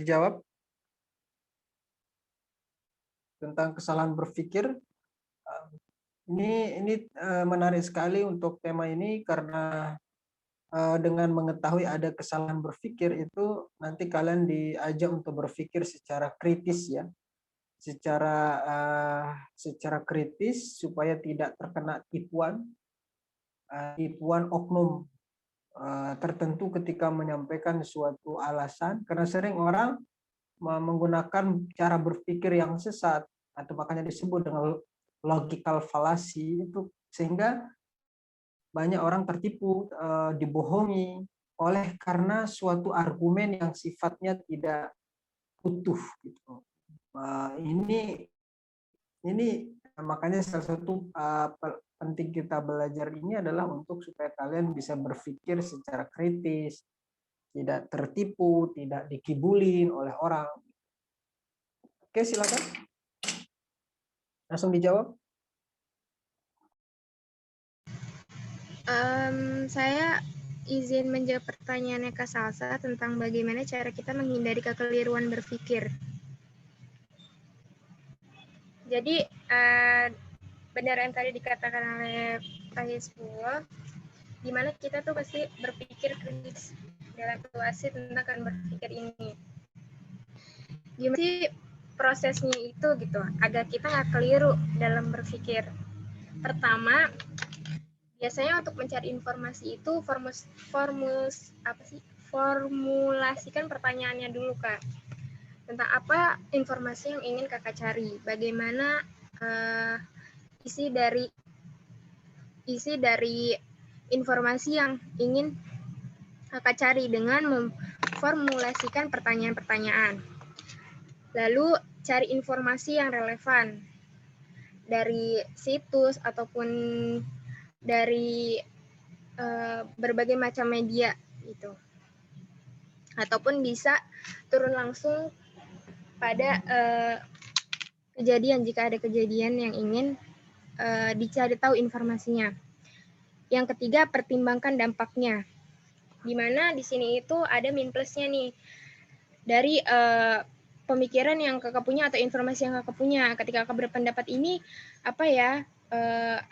dijawab tentang kesalahan berpikir. Ini menarik sekali untuk tema ini karena dengan mengetahui ada kesalahan berpikir itu nanti kalian diajak untuk berpikir secara kritis ya, secara kritis supaya tidak terkena tipuan oknum tertentu ketika menyampaikan suatu alasan, karena sering orang menggunakan cara berpikir yang sesat atau makanya disebut dengan logical fallacy itu, sehingga banyak orang tertipu, dibohongi oleh karena suatu argumen yang sifatnya tidak utuh gitu. Ini makanya salah satu penting kita belajar ini adalah untuk supaya kalian bisa berpikir secara kritis, tidak tertipu, tidak dikibulin oleh orang. Oke, silakan. Langsung dijawab. Saya izin menjawab pertanyaannya Kak Salsa tentang bagaimana cara kita menghindari kekeliruan berpikir. Jadi benar yang tadi dikatakan oleh Pak Hizbullah, di mana kita tuh pasti berpikir kritis dalam situasi tentang berpikir ini. Gimana sih prosesnya itu gitu, agar kita nggak keliru dalam berpikir. Pertama, biasanya untuk mencari informasi itu formulasikan pertanyaannya dulu Kak. Tentang apa informasi yang ingin Kakak cari, bagaimana isi dari informasi yang ingin Kakak cari dengan memformulasikan pertanyaan-pertanyaan. Lalu cari informasi yang relevan dari situs ataupun dari berbagai macam media gitu. Ataupun bisa turun langsung pada kejadian jika ada kejadian yang ingin dicari tahu informasinya. Yang ketiga, pertimbangkan dampaknya. Di mana di sini itu ada min plusnya nih dari pemikiran yang Kakak punya atau informasi yang Kakak punya. Ketika Kakak berpendapat ini apa ya,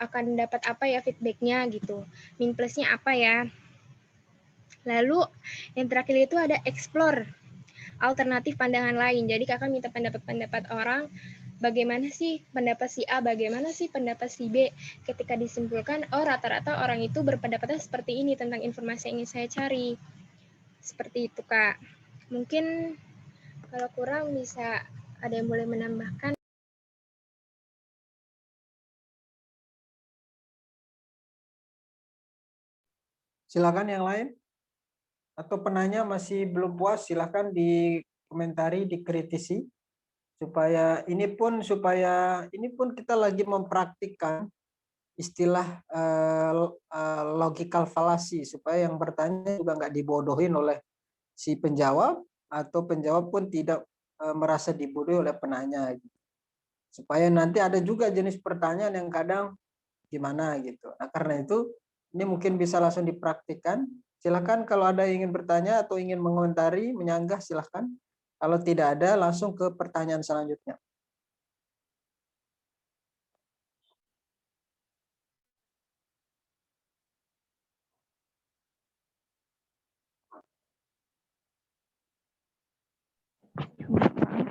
akan dapat apa ya feedbacknya gitu. Min plusnya apa ya. Lalu yang terakhir itu ada explore alternatif pandangan lain. Jadi Kakak minta pendapat-pendapat orang, bagaimana sih pendapat si A, bagaimana sih pendapat si B. Ketika disimpulkan, oh rata-rata orang itu berpendapatnya seperti ini tentang informasi yang ingin saya cari. Seperti itu Kak. Mungkin kalau kurang bisa ada yang boleh menambahkan. Silakan yang lain. Atau penanya masih belum puas, silakan dikomentari, dikritisi supaya ini pun kita lagi mempraktikkan istilah logical fallacy supaya yang bertanya juga nggak dibodohin oleh si penjawab atau penjawab pun tidak merasa dibodohi oleh penanya gitu. Supaya nanti ada juga jenis pertanyaan yang kadang gimana gitu. Nah, karena itu ini mungkin bisa langsung dipraktikkan. Silakan kalau ada yang ingin bertanya atau ingin mengomentari, menyanggah silakan. Kalau tidak ada, langsung ke pertanyaan selanjutnya.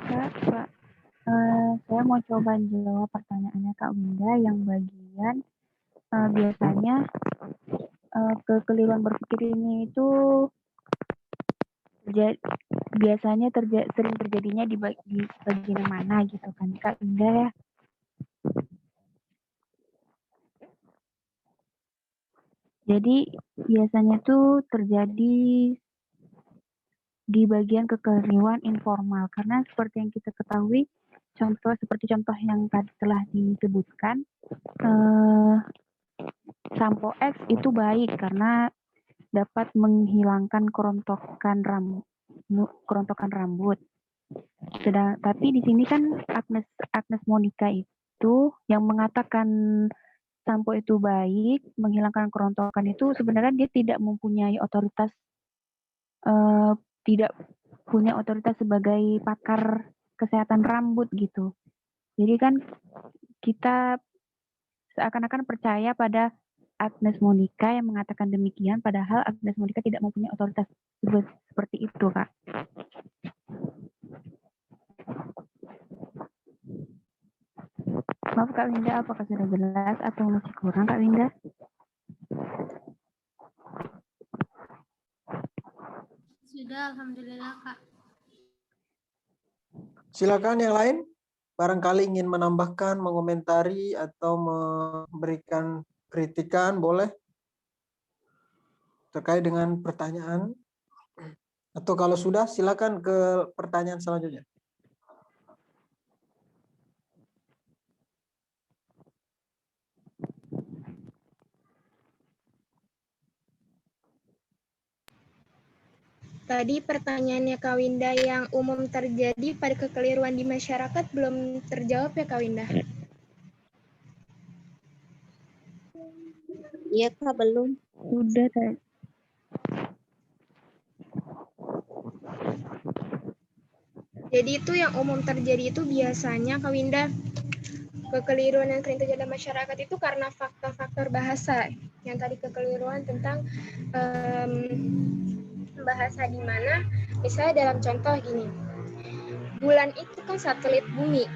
Maaf Kak, saya mau coba jawab pertanyaannya Kak Winda yang bagian biasanya kekeliruan berpikir ini itu biasanya sering terjadinya di bagian yang mana gitu kan Kak Winda ya. Jadi biasanya tuh terjadi di bagian kekeliruan informal karena seperti yang kita ketahui seperti contoh yang tadi telah disebutkan, sampo X itu baik karena dapat menghilangkan kerontokan rambut. Tapi di sini kan Agnes Monica itu yang mengatakan sampo itu baik, menghilangkan kerontokan itu sebenarnya dia tidak mempunyai otoritas, tidak punya otoritas sebagai pakar kesehatan rambut gitu. Jadi kan kita seakan-akan percaya pada Agnes Monica yang mengatakan demikian, padahal Agnes Monica tidak mempunyai otoritas seperti itu, Kak. Maaf Kak Winda, apakah sudah jelas atau masih kurang Kak Winda? Sudah, alhamdulillah Kak. Silakan yang lain. Barangkali ingin menambahkan, mengomentari, atau memberikan kritikan, boleh. Terkait dengan pertanyaan. Atau kalau sudah, silakan ke pertanyaan selanjutnya. Tadi pertanyaannya Kak Winda yang umum terjadi pada kekeliruan di masyarakat belum terjawab ya Kak Winda? Iya Kak, belum. Sudah, Kak. Jadi itu yang umum terjadi itu biasanya Kak Winda, kekeliruan yang sering terjadi di masyarakat itu karena faktor-faktor bahasa. Yang tadi kekeliruan tentang bahasa di mana, misalnya dalam contoh gini, bulan itu kan satelit bumi.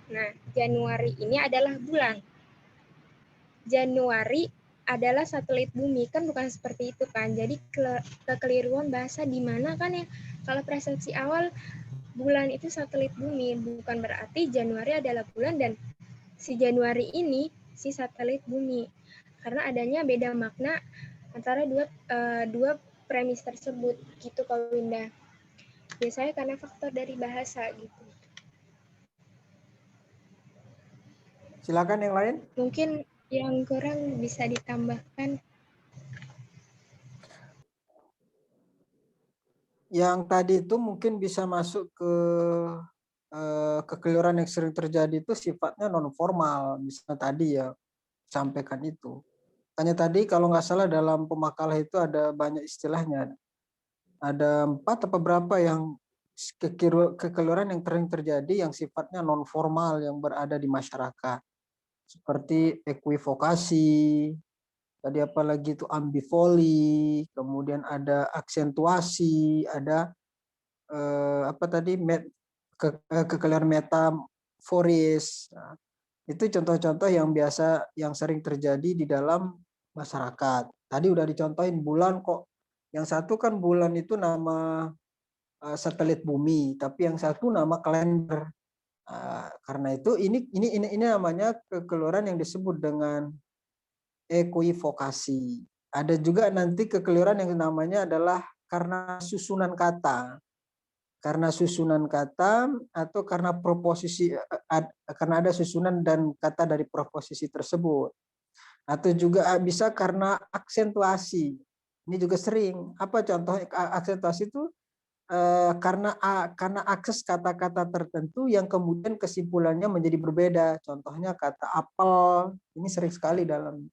Nah, Januari ini adalah bulan. Januari adalah satelit bumi, kan bukan seperti itu kan. Jadi kekeliruan bahasa di mana kan ya, kalau presensi awal bulan itu satelit bumi, bukan berarti Januari adalah bulan dan si Januari ini si satelit bumi. Karena adanya beda makna antara dua premis tersebut gitu Kak Winda. Biasanya karena faktor dari bahasa gitu. Silakan yang lain. Mungkin yang kurang bisa ditambahkan. Yang tadi itu mungkin bisa masuk ke kekeliruan yang sering terjadi itu sifatnya non formal. Misalnya tadi ya sampaikan itu. Hanya tadi kalau nggak salah dalam pemakalah itu ada banyak istilahnya. Ada 4 atau berapa yang kekeliruan yang sering terjadi yang sifatnya non formal yang berada di masyarakat. Seperti equivokasi, tadi apalagi itu ambivoli, kemudian ada aksentuasi, ada apa tadi kekeliruan metaforis. Nah, itu contoh-contoh yang biasa yang sering terjadi di dalam masyarakat. Tadi udah dicontohin bulan kok. Yang satu kan bulan itu nama satelit bumi, tapi yang satu nama kalender. Karena itu ini namanya kekeliruan yang disebut dengan equivokasi. Ada juga nanti kekeliruan yang namanya adalah karena susunan kata. Karena susunan kata atau karena proposisi, karena ada susunan dan kata dari proposisi tersebut. Atau juga bisa karena aksentuasi. Ini juga sering. Apa contoh aksentuasi itu? Karena akses kata-kata tertentu yang kemudian kesimpulannya menjadi berbeda. Contohnya kata apel, ini sering sekali dalam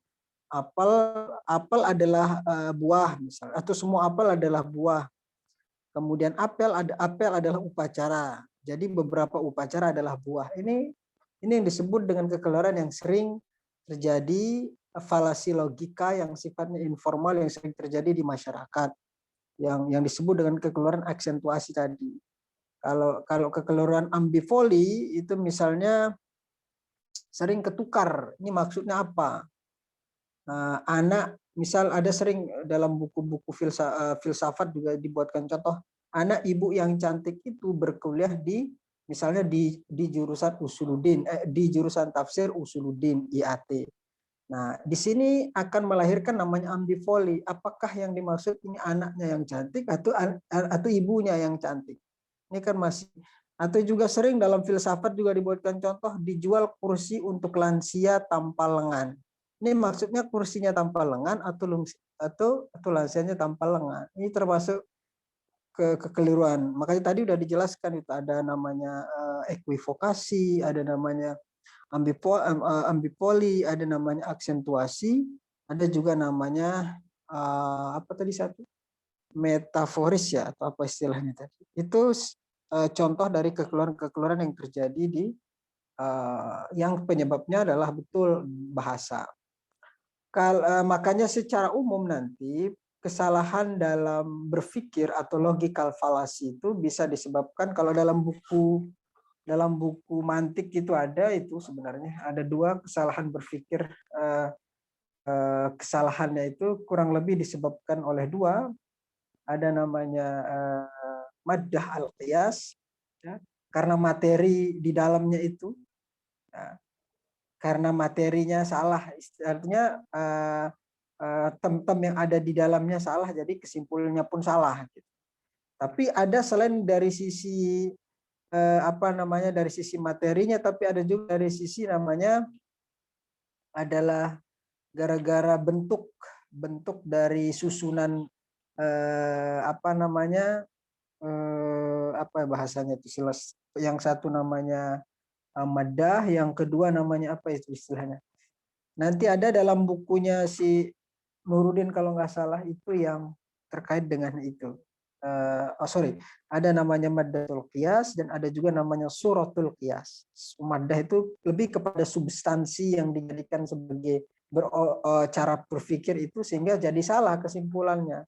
apel adalah buah misalnya, atau semua apel adalah buah. Kemudian apel adalah upacara. Jadi beberapa upacara adalah buah. Ini yang disebut dengan kekeliruan yang sering terjadi, falasi logika yang sifatnya informal yang sering terjadi di masyarakat. Yang disebut dengan kekeliruan aksentuasi tadi. Kalau kekeliruan ambivoli itu misalnya sering ketukar. Ini maksudnya apa? Anak, misal ada sering dalam buku-buku filsafat juga dibuatkan contoh, anak ibu yang cantik itu berkuliah di misalnya di jurusan Usuluddin, di jurusan tafsir Usuluddin IAT. Nah, di sini akan melahirkan namanya ambivoli. Apakah yang dimaksud ini anaknya yang cantik atau ibunya yang cantik? Ini kan masih, atau juga sering dalam filsafat juga dibuatkan contoh, dijual kursi untuk lansia tanpa lengan. Ini maksudnya kursinya tanpa lengan atau lansianya tanpa lengan. Ini termasuk kekeliruan. Makanya tadi udah dijelaskan itu ada namanya equivokasi, ada namanya ambivoli, ada namanya aksentuasi, ada juga namanya apa tadi satu? metaforis ya, atau apa istilahnya tadi. Itu contoh dari kekeluaran-kekeluaran yang terjadi di yang penyebabnya adalah betul bahasa. Makanya secara umum nanti kesalahan dalam berpikir atau logical fallacy itu bisa disebabkan, kalau dalam buku mantik itu ada, itu sebenarnya ada 2 kesalahan berpikir. Kesalahannya itu kurang lebih disebabkan oleh 2. Ada namanya maddah al-qiyas, ya, karena materi di dalamnya itu, ya, karena materinya salah, artinya tem-tem yang ada di dalamnya salah, jadi kesimpulannya pun salah. Gitu. Tapi ada selain dari sisi dari sisi materinya, tapi ada juga dari sisi namanya adalah gara-gara bentuk dari susunan apa bahasanya itu, yang satu namanya maddah, yang kedua namanya apa itu istilahnya. Nanti ada dalam bukunya si Nuruddin kalau nggak salah, itu yang terkait dengan itu. Ada namanya maddatul qiyas dan ada juga namanya suratul qiyas. Maddah itu lebih kepada substansi yang dijadikan sebagai cara berpikir itu, sehingga jadi salah kesimpulannya.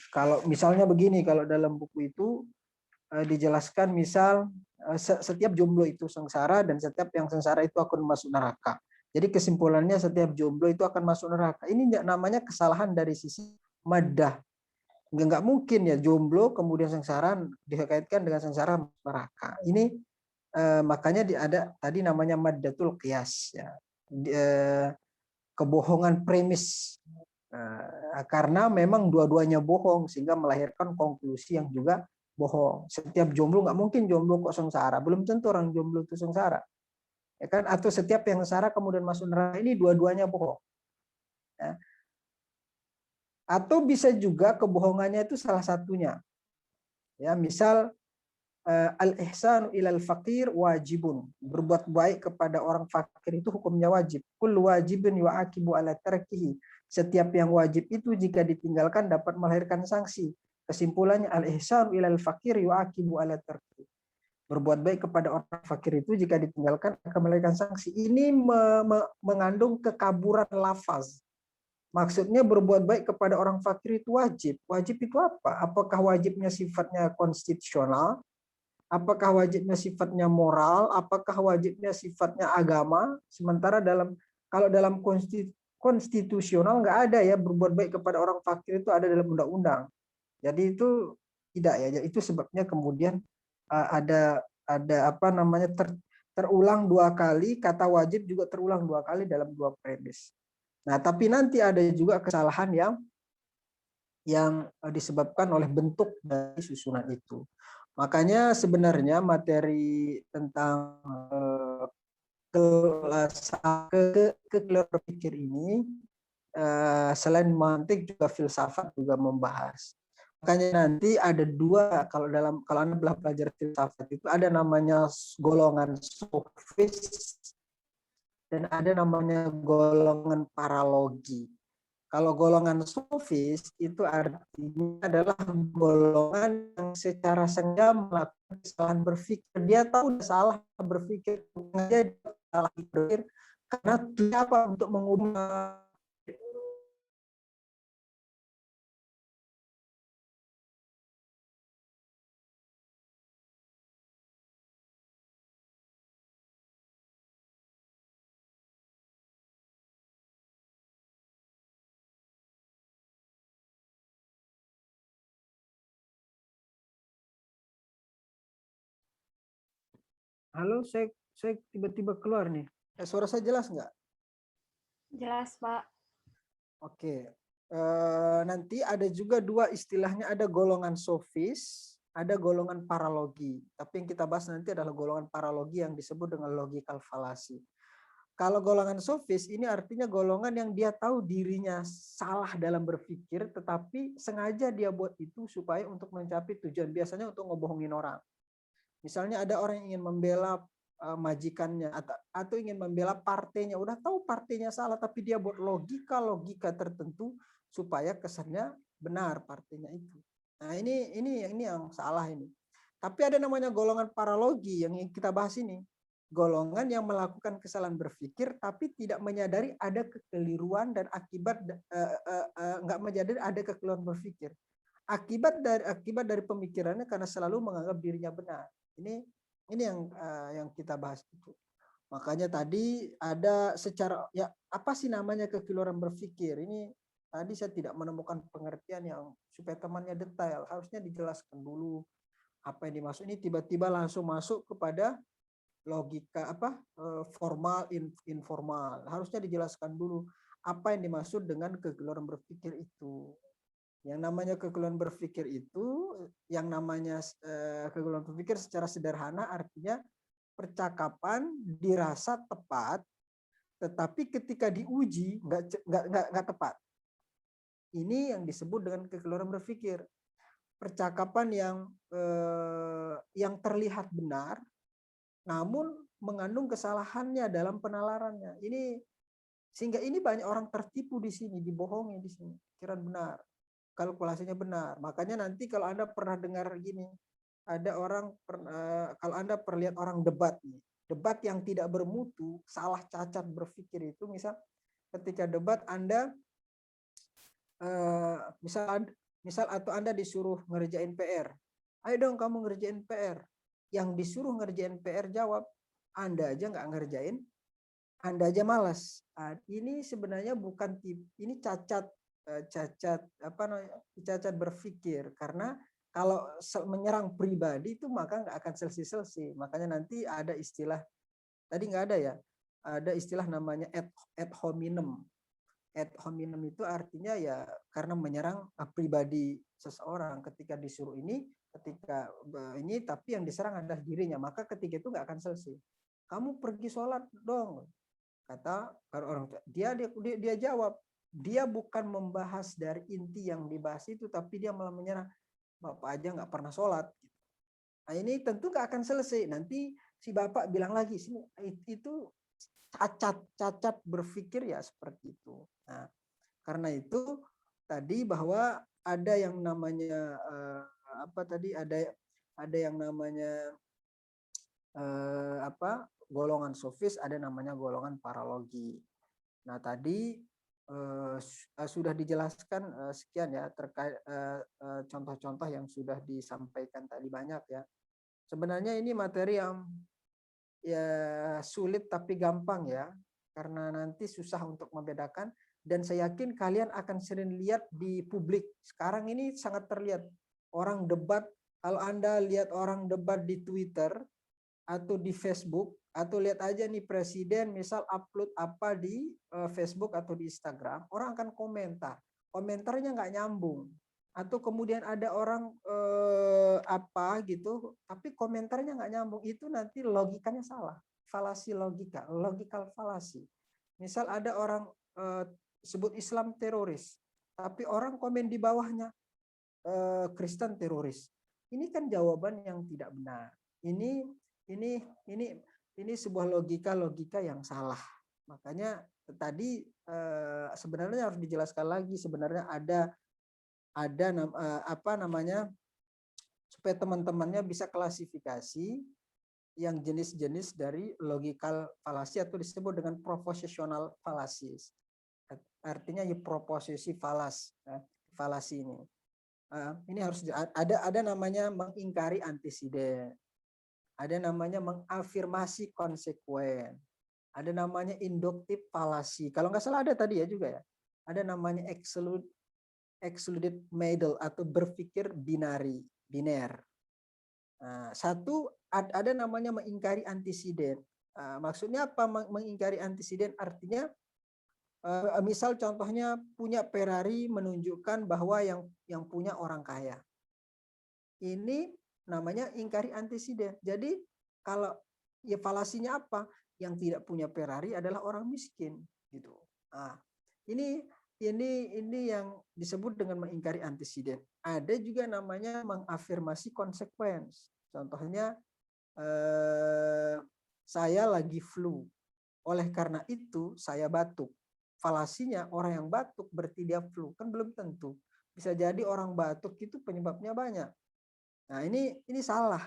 Kalau misalnya begini, kalau dalam buku itu dijelaskan, misal setiap jomblo itu sengsara dan setiap yang sengsara itu akan masuk neraka. Jadi kesimpulannya setiap jomblo itu akan masuk neraka. Ini namanya kesalahan dari sisi maddah. Nggak mungkin ya jomblo kemudian sengsara dikaitkan dengan sengsara neraka. Ini makanya ada tadi namanya maddatul qiyas, ya. Kebohongan premis. Karena memang dua-duanya bohong sehingga melahirkan konklusi yang juga bohong. Setiap jomblo, nggak mungkin jomblo kok sengsara. Belum tentu orang jomblo itu sengsara. Ya kan? Atau setiap yang sengsara kemudian masuk neraka, ini dua-duanya bohong. Ya. Atau bisa juga kebohongannya itu salah satunya. Ya, misal al-ihsanu ilal fakir wajibun. Berbuat baik kepada orang fakir itu hukumnya wajib. Kullu wajibin yu'aqibu ala tarkihi. Setiap yang wajib itu jika ditinggalkan dapat melahirkan sanksi. Kesimpulannya al-ihsanu ilal fakir yu'aqibu ala tarkihi. Berbuat baik kepada orang fakir itu jika ditinggalkan akan melahirkan sanksi. Ini mengandung kekaburan lafaz. Maksudnya berbuat baik kepada orang fakir itu wajib. Wajib itu apa? Apakah wajibnya sifatnya konstitusional? Apakah wajibnya sifatnya moral? Apakah wajibnya sifatnya agama? Sementara kalau dalam konstitusional nggak ada ya, berbuat baik kepada orang fakir itu ada dalam undang-undang. Jadi itu tidak ya. Itu sebabnya kemudian ada terulang 2 kali, kata wajib juga terulang 2 kali dalam 2 premis. Nah, tapi nanti ada juga kesalahan yang disebabkan oleh bentuk dari susunan itu. Makanya sebenarnya materi tentang kekeluaran berpikir ini selain mantik juga filsafat juga membahas. Makanya nanti ada 2, kalau Anda belajar filsafat itu ada namanya golongan sofis dan ada namanya golongan paralogi. Kalau golongan sofis itu artinya adalah golongan yang secara sengaja melakukan kesalahan berpikir. Dia tahu salah berpikir, sengaja salah berpikir karena apa, untuk mengubah. Halo, saya tiba-tiba keluar nih. Suara saya jelas nggak? Jelas, Pak. Oke. Nanti ada juga 2 istilahnya, ada golongan sofis, ada golongan paralogi. Tapi yang kita bahas nanti adalah golongan paralogi yang disebut dengan logical fallacy. Kalau golongan sofis ini artinya golongan yang dia tahu dirinya salah dalam berpikir, tetapi sengaja dia buat itu supaya untuk mencapai tujuan, biasanya untuk ngebohongin orang. Misalnya ada orang yang ingin membela majikannya atau ingin membela partainya, udah tahu partainya salah tapi dia buat logika tertentu supaya kesannya benar partainya itu. Nah, ini yang salah ini. Tapi ada namanya golongan paralogi yang kita bahas ini. Golongan yang melakukan kesalahan berpikir tapi tidak menyadari ada kekeliruan dan akibat nggak menyadari ada kekeliruan berpikir. Akibat dari pemikirannya karena selalu menganggap dirinya benar. Ini yang kita bahas itu. Makanya tadi ada secara ya apa sih namanya kekeliruan berpikir? Ini tadi saya tidak menemukan pengertian yang supaya temannya detail. Harusnya dijelaskan dulu apa yang dimaksud. Ini tiba-tiba langsung masuk kepada logika formal informal. Harusnya dijelaskan dulu apa yang dimaksud dengan kekeliruan berpikir itu. Yang namanya kekeliruan berpikir itu, yang namanya kekeliruan berpikir secara sederhana artinya percakapan dirasa tepat, tetapi ketika diuji nggak tepat. Ini yang disebut dengan kekeliruan berpikir. Percakapan yang terlihat benar, namun mengandung kesalahannya dalam penalarannya. Sehingga ini banyak orang tertipu di sini, dibohongi di sini. Kira benar, kalkulasinya benar. Makanya nanti kalau Anda pernah dengar gini, ada orang kalau Anda pernah lihat orang debat yang tidak bermutu, salah cacat berpikir itu, misal ketika debat Anda misal atau Anda disuruh ngerjain PR. Ayo dong kamu ngerjain PR. Yang disuruh ngerjain PR jawab, Anda aja nggak ngerjain, Anda aja malas. Ini sebenarnya bukan ini cacat berpikir, karena kalau menyerang pribadi itu maka nggak akan selesai. Makanya nanti ada istilah, tadi nggak ada ya, ada istilah namanya ad hominem. Ad hominem itu artinya ya karena menyerang pribadi seseorang. Ketika disuruh ini, tapi yang diserang adalah dirinya, maka ketika itu nggak akan selesai. Kamu pergi sholat dong, kata orang tua. Dia jawab, dia bukan membahas dari inti yang dibahas itu, tapi dia malah menyerang, bapak aja nggak pernah sholat. Nah, ini tentu nggak akan selesai. Nanti si bapak bilang lagi, itu cacat berpikir ya seperti itu. Nah, karena itu tadi bahwa ada yang namanya ada yang namanya golongan sofis, ada namanya golongan paralogi. Nah, tadi sudah dijelaskan sekian ya terkait contoh-contoh yang sudah disampaikan tadi banyak ya. Sebenarnya ini materi yang ya sulit tapi gampang ya, karena nanti susah untuk membedakan, dan saya yakin kalian akan sering lihat di publik. Sekarang ini sangat terlihat orang debat. Kalau Anda lihat orang debat di Twitter atau di Facebook, atau lihat aja nih presiden misal upload apa di Facebook atau di Instagram, orang akan komentarnya nggak nyambung. Atau kemudian ada orang apa gitu, tapi komentarnya nggak nyambung, itu nanti logikanya salah, falasi logical falasi. Misal ada orang sebut Islam teroris, tapi orang komen di bawahnya Kristen teroris. Ini kan jawaban yang tidak benar. Ini sebuah logika yang salah. Makanya tadi sebenarnya harus dijelaskan lagi, sebenarnya ada supaya teman-temannya bisa klasifikasi yang jenis-jenis dari logical fallacy atau disebut dengan propositional fallacies. Artinya proposisi falasi ini. Ini harus ada namanya mengingkari antisiden. Ada namanya mengafirmasi konsekuen. Ada namanya induktif falasi. Kalau nggak salah ada tadi ya juga ya. Ada namanya excluded middle atau berpikir biner. Satu ada namanya mengingkari antisiden. Maksudnya apa mengingkari antisiden? Artinya misal contohnya punya Ferrari menunjukkan bahwa yang punya orang kaya. Ini namanya ingkari antisiden. Jadi kalau ya falasinya apa? Yang tidak punya Ferrari adalah orang miskin gitu. Ini yang disebut dengan mengingkari antisiden. Ada juga namanya mengafirmasi konsekuensi. Contohnya saya lagi flu. Oleh karena itu saya batuk. Falasinya orang yang batuk berarti dia flu. Kan belum tentu. Bisa jadi orang batuk itu penyebabnya banyak. Nah, ini salah.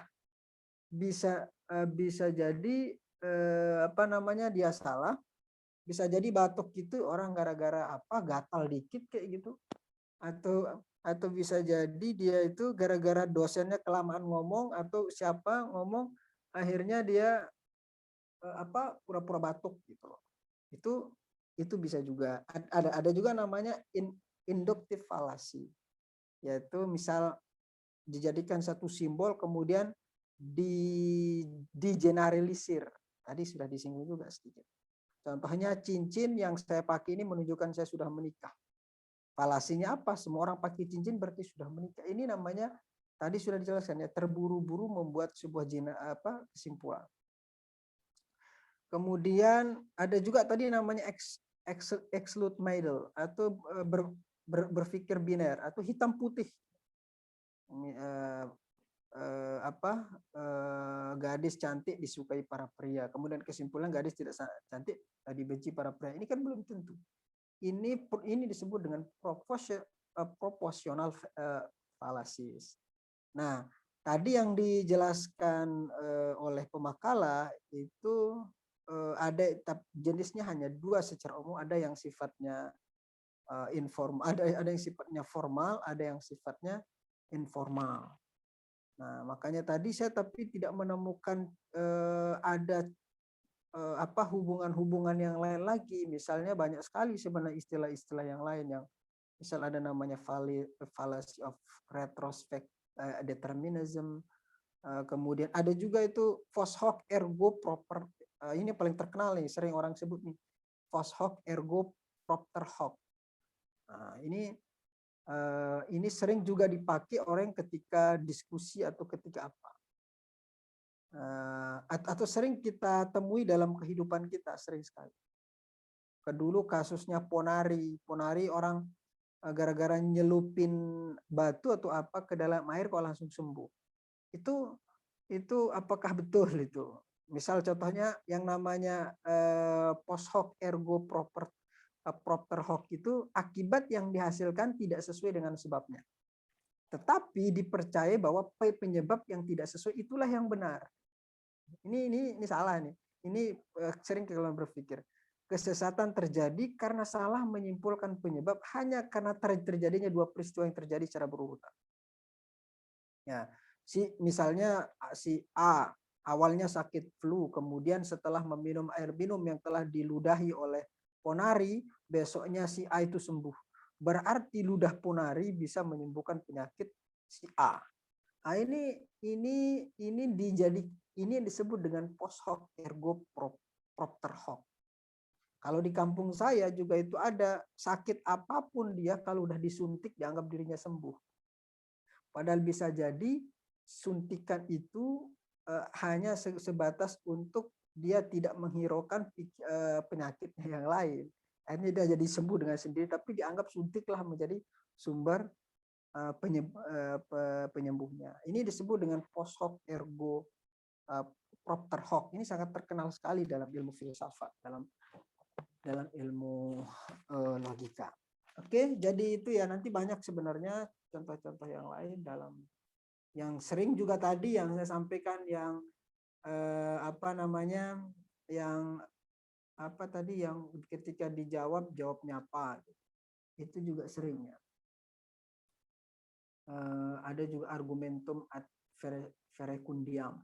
Bisa jadi apa namanya dia salah. Bisa jadi batuk itu orang gara-gara apa? Gatal dikit kayak gitu. Atau bisa jadi dia itu gara-gara dosennya kelamaan ngomong atau siapa ngomong akhirnya dia apa pura-pura batuk gitu loh. Itu bisa juga ada juga namanya inductive fallacy, yaitu misal dijadikan satu simbol kemudian digeneralisir. Tadi sudah disinggung juga sedikit. Contohnya cincin yang saya pakai ini menunjukkan saya sudah menikah. Falasinya apa? Semua orang pakai cincin berarti sudah menikah. Ini namanya tadi sudah dijelaskan ya, terburu-buru membuat sebuah kesimpulan. Kemudian ada juga tadi namanya exclude middle atau berpikir biner atau hitam putih. Gadis cantik disukai para pria. Kemudian kesimpulan gadis tidak cantik dibenci para pria. Ini kan belum tentu. Ini disebut dengan proportional fallacies. Nah, tadi yang dijelaskan oleh pemakalah itu ada jenisnya hanya dua secara umum. Ada yang sifatnya informal, ada yang sifatnya formal, ada yang sifatnya informal. Nah, makanya tadi saya tapi tidak menemukan ada hubungan-hubungan yang lain lagi. Misalnya banyak sekali sebenarnya istilah-istilah yang lain yang misal ada namanya fallacy of retrospect determinism. Kemudian ada juga itu post hoc ergo propter. Ini paling terkenal nih, sering orang sebut nih. Post hoc ergo propter hoc. Nah, ini sering juga dipakai orang ketika diskusi atau ketika apa. Atau sering kita temui dalam kehidupan kita, sering sekali. Kedulu kasusnya Ponari orang gara-gara nyelupin batu atau apa ke dalam air kok langsung sembuh. Itu apakah betul itu? Misal contohnya yang namanya post hoc ergo propter hoc itu akibat yang dihasilkan tidak sesuai dengan sebabnya. Tetapi dipercaya bahwa penyebab yang tidak sesuai itulah yang benar. Ini salah nih. Ini sering kita berpikir kesesatan terjadi karena salah menyimpulkan penyebab hanya karena terjadinya dua peristiwa yang terjadi secara berurutan. Ya, misalnya si A awalnya sakit flu, kemudian setelah meminum air minum yang telah diludahi oleh Ponari, besoknya si A itu sembuh. Berarti ludah Ponari bisa menyembuhkan penyakit si A. Nah, ini yang disebut dengan post hoc ergo propter hoc. Kalau di kampung saya juga itu ada sakit apapun dia kalau udah disuntik dianggap dirinya sembuh. Padahal bisa jadi suntikan itu hanya sebatas untuk dia tidak menghiraukan penyakitnya yang lain. Akhirnya dia jadi sembuh dengan sendiri, tapi dianggap suntiklah menjadi sumber penyembuhnya. Ini disebut dengan post hoc ergo propter hoc. Ini sangat terkenal sekali dalam ilmu filsafat, dalam ilmu logika. Oke, jadi itu ya, nanti banyak sebenarnya contoh-contoh yang lain dalam yang sering juga tadi yang saya sampaikan yang yang ketika jawabnya apa, itu juga seringnya. Ada juga argumentum ad verecundiam.